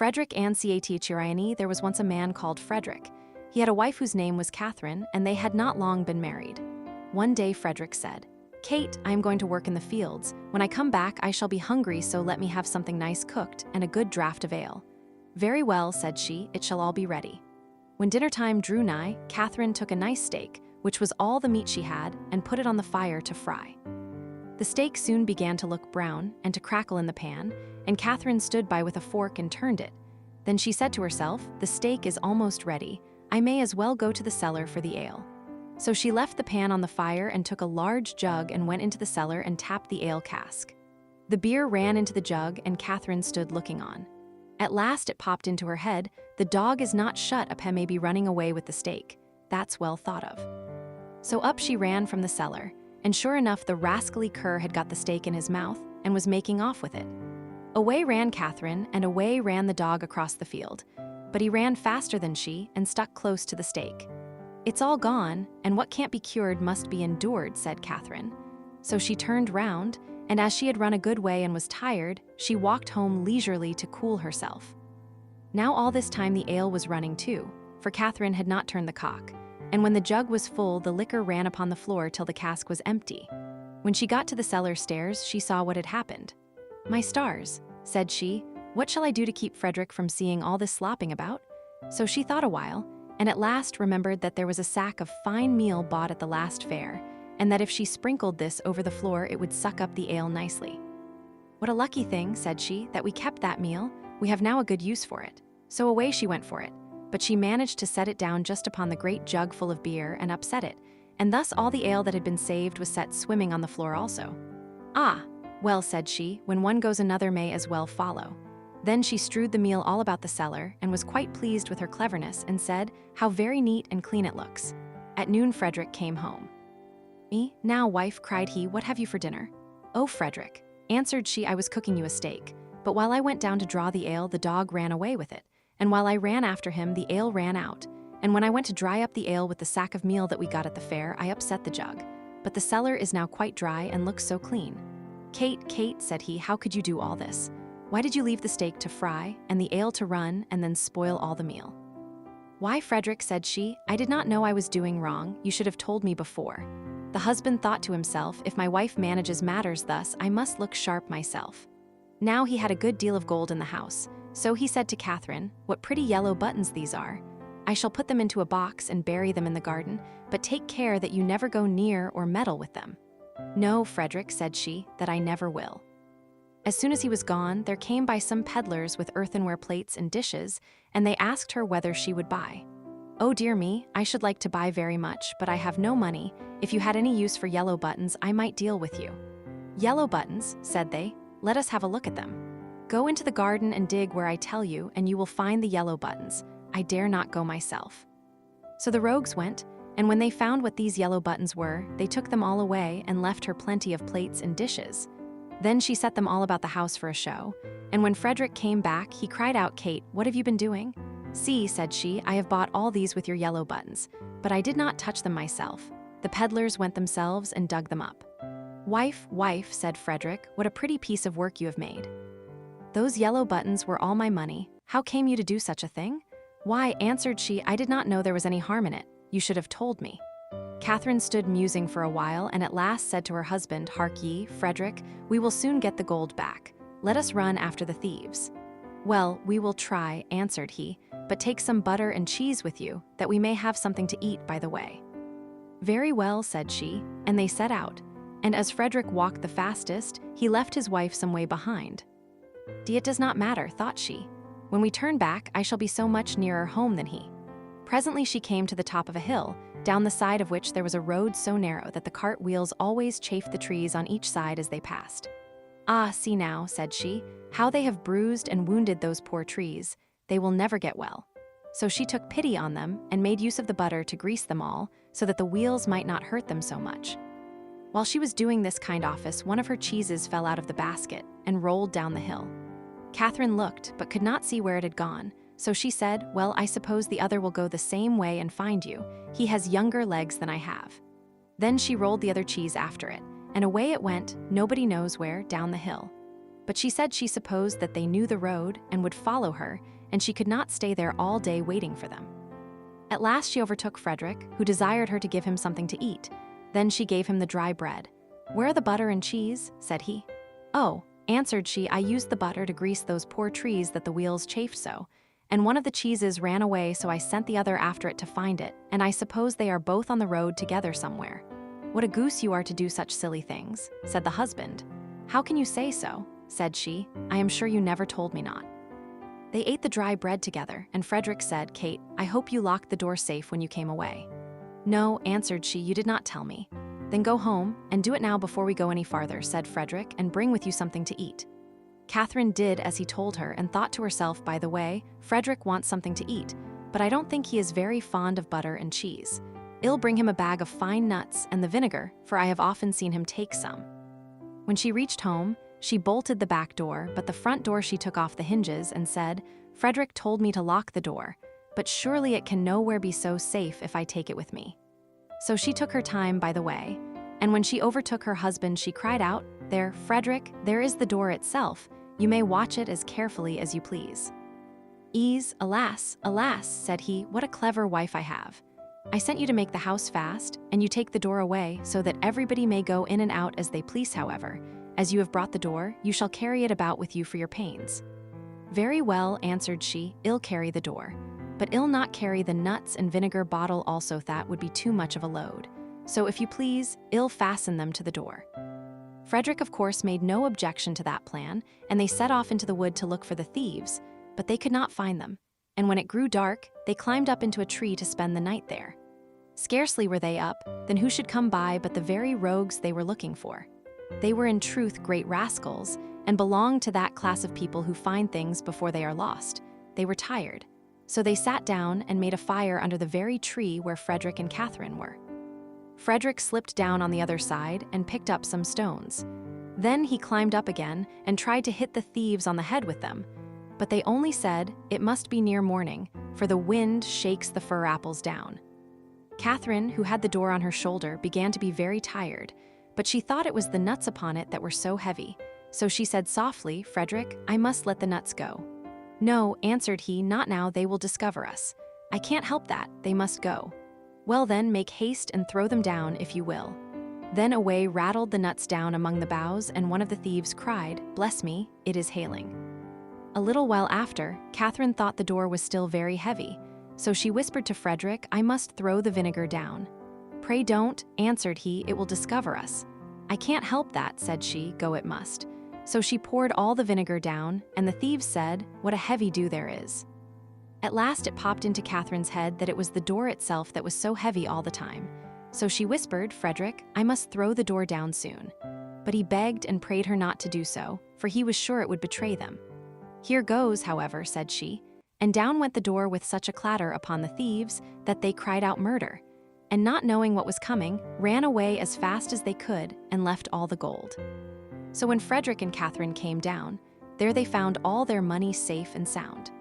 Frederick and Catchirine, there was once a man called Frederick. He had a wife whose name was Catherine, and they had not long been married. One day Frederick said, "Kate, I am going to work in the fields. When I come back, I shall be hungry, so let me have something nice cooked and a good draught of ale." "Very well," said she, "it shall all be ready." When dinner time drew nigh, Catherine took a nice steak, which was all the meat she had, and put it on the fire to fry. The steak soon began to look brown and to crackle in the pan, and Catherine stood by with a fork and turned it. Then she said to herself, "The steak is almost ready. I may as well go to the cellar for the ale." So she left the pan on the fire and took a large jug and went into the cellar and tapped the ale cask. The beer ran into the jug, and Catherine stood looking on. At last it popped into her head, "The dog is not shut up, he may be running away with the steak. That's well thought of." So up she ran from the cellar, and sure enough the rascally cur had got the steak in his mouth and was making off with it. Away ran Catherine, and away ran the dog across the field. But he ran faster than she and stuck close to the steak. "It's all gone, and what can't be cured must be endured," said Catherine. So she turned round, and as she had run a good way and was tired, she walked home leisurely to cool herself. Now all this time the ale was running too, for Catherine had not turned the cock, and when the jug was full, the liquor ran upon the floor till the cask was empty. When she got to the cellar stairs, she saw what had happened. "My stars," said she, "what shall I do to keep Frederick from seeing all this slopping about?" So she thought a while, and at last remembered that there was a sack of fine meal bought at the last fair, and that if she sprinkled this over the floor it would suck up the ale nicely. "What a lucky thing," said she, "that we kept that meal. We have now a good use for it." So away she went for it, but she managed to set it down just upon the great jug full of beer and upset it, and thus all the ale that had been saved was set swimming on the floor also. "Ah, well," said she, "when one goes another may as well follow." Then she strewed the meal all about the cellar and was quite pleased with her cleverness and said, "How very neat and clean it looks." At noon Frederick came home. "Me? Now, wife," cried he, "what have you for dinner?" "Oh, Frederick," answered she, "I was cooking you a steak, but while I went down to draw the ale, the dog ran away with it, and while I ran after him, the ale ran out, and when I went to dry up the ale with the sack of meal that we got at the fair, I upset the jug. But the cellar is now quite dry and looks so clean." "Kate, Kate," said he, "how could you do all this? Why did you leave the steak to fry, and the ale to run, and then spoil all the meal?" "Why, Frederick," said she, "I did not know I was doing wrong. You should have told me before." The husband thought to himself, "If my wife manages matters thus, I must look sharp myself." Now he had a good deal of gold in the house, so he said to Catherine, "What pretty yellow buttons these are. I shall put them into a box and bury them in the garden, but take care that you never go near or meddle with them." "No, Frederick," said she, "that I never will." As soon as he was gone, there came by some peddlers with earthenware plates and dishes, and they asked her whether she would buy. "Oh dear me, I should like to buy very much, but I have no money. If you had any use for yellow buttons, I might deal with you." "Yellow buttons," said they, "let us have a look at them. Go into the garden and dig where I tell you, and you will find the yellow buttons. I dare not go myself." So the rogues went, and when they found what these yellow buttons were, they took them all away and left her plenty of plates and dishes. Then she set them all about the house for a show, and when Frederick came back, he cried out, "Kate, what have you been doing?" "See," said she, "I have bought all these with your yellow buttons, but I did not touch them myself. The peddlers went themselves and dug them up." "Wife, wife," said Frederick, "what a pretty piece of work you have made. Those yellow buttons were all my money. How came you to do such a thing?" "Why," answered she, "I did not know there was any harm in it. You should have told me." Catherine stood musing for a while, and at last said to her husband, "Hark ye, Frederick, we will soon get the gold back. Let us run after the thieves." "Well, we will try," answered he, "but take some butter and cheese with you, that we may have something to eat by the way." "Very well," said she, and they set out. And as Frederick walked the fastest, he left his wife some way behind. "It does not matter," thought she. "When we turn back, I shall be so much nearer home than he." Presently she came to the top of a hill, down the side of which there was a road so narrow that the cart wheels always chafed the trees on each side as they passed. "Ah, see now," said she, "how they have bruised and wounded those poor trees. They will never get well." So she took pity on them and made use of the butter to grease them all, so that the wheels might not hurt them so much. While she was doing this kind office, one of her cheeses fell out of the basket and rolled down the hill. Catherine looked, but could not see where it had gone, so she said, "Well, I suppose the other will go the same way and find you. He has younger legs than I have." Then she rolled the other cheese after it, and away it went, nobody knows where, down the hill. but she said she supposed that they knew the road and would follow her, and she could not stay there all day waiting for them. At last she overtook Frederick, who desired her to give him something to eat. Then she gave him the dry bread. "Where are the butter and cheese?" said he. "Oh," answered she, "I used the butter to grease those poor trees that the wheels chafed so. And one of the cheeses ran away, so I sent the other after it to find it, and I suppose they are both on the road together somewhere." "What a goose you are to do such silly things," said the husband. "How can you say so?" said she. "I am sure you never told me not." They ate the dry bread together, and Frederick said, "Kate, I hope you locked the door safe when you came away." "No," answered she, "you did not tell me." "Then go home, and do it now before we go any farther," said Frederick, "and bring with you something to eat." Catherine did as he told her and thought to herself, "By the way, Frederick wants something to eat, but I don't think he is very fond of butter and cheese. I'll bring him a bag of fine nuts and the vinegar, for I have often seen him take some." When she reached home, she bolted the back door, but the front door she took off the hinges and said, "Frederick told me to lock the door, but surely it can nowhere be so safe if I take it with me." So she took her time by the way, and when she overtook her husband she cried out, "There, Frederick, there is the door itself. You may watch it as carefully as you please." "Alas, alas," said he, "what a clever wife I have. I sent you to make the house fast, and you take the door away, so that everybody may go in and out as they please. However, as you have brought the door, you shall carry it about with you for your pains." "Very well," answered she, "I'll carry the door. But I'll not carry the nuts and vinegar bottle also, that would be too much of a load. So if you please, I'll fasten them to the door." Frederick, of course, made no objection to that plan, and they set off into the wood to look for the thieves, but they could not find them. And when it grew dark, they climbed up into a tree to spend the night there. Scarcely were they up, then who should come by but the very rogues they were looking for. They were in truth great rascals, and belonged to that class of people who find things before they are lost. They were tired, so they sat down and made a fire under the very tree where Frederick and Catherine were. Frederick slipped down on the other side and picked up some stones. Then he climbed up again and tried to hit the thieves on the head with them. But they only said, "It must be near morning, for the wind shakes the fir apples down." Catherine, who had the door on her shoulder, began to be very tired, but she thought it was the nuts upon it that were so heavy. So she said softly, "Frederick, I must let the nuts go." "No," answered he, "not now, they will discover us. I can't help that, they must go." "Well then, make haste and throw them down, if you will." Then away rattled the nuts down among the boughs, and one of the thieves cried, "Bless me, it is hailing." A little while after, Catherine thought the door was still very heavy, so she whispered to Frederick, "I must throw the vinegar down." "Pray don't," answered he, "it will discover us." "I can't help that," said she, "go it must." So she poured all the vinegar down, and the thieves said, "What a heavy dew there is." At last it popped into Catherine's head that it was the door itself that was so heavy all the time. So she whispered, "Frederick, I must throw the door down soon." But he begged and prayed her not to do so, for he was sure it would betray them. "Here goes, however," said she, and down went the door with such a clatter upon the thieves that they cried out murder, and not knowing what was coming, ran away as fast as they could and left all the gold. So when Frederick and Catherine came down, there they found all their money safe and sound.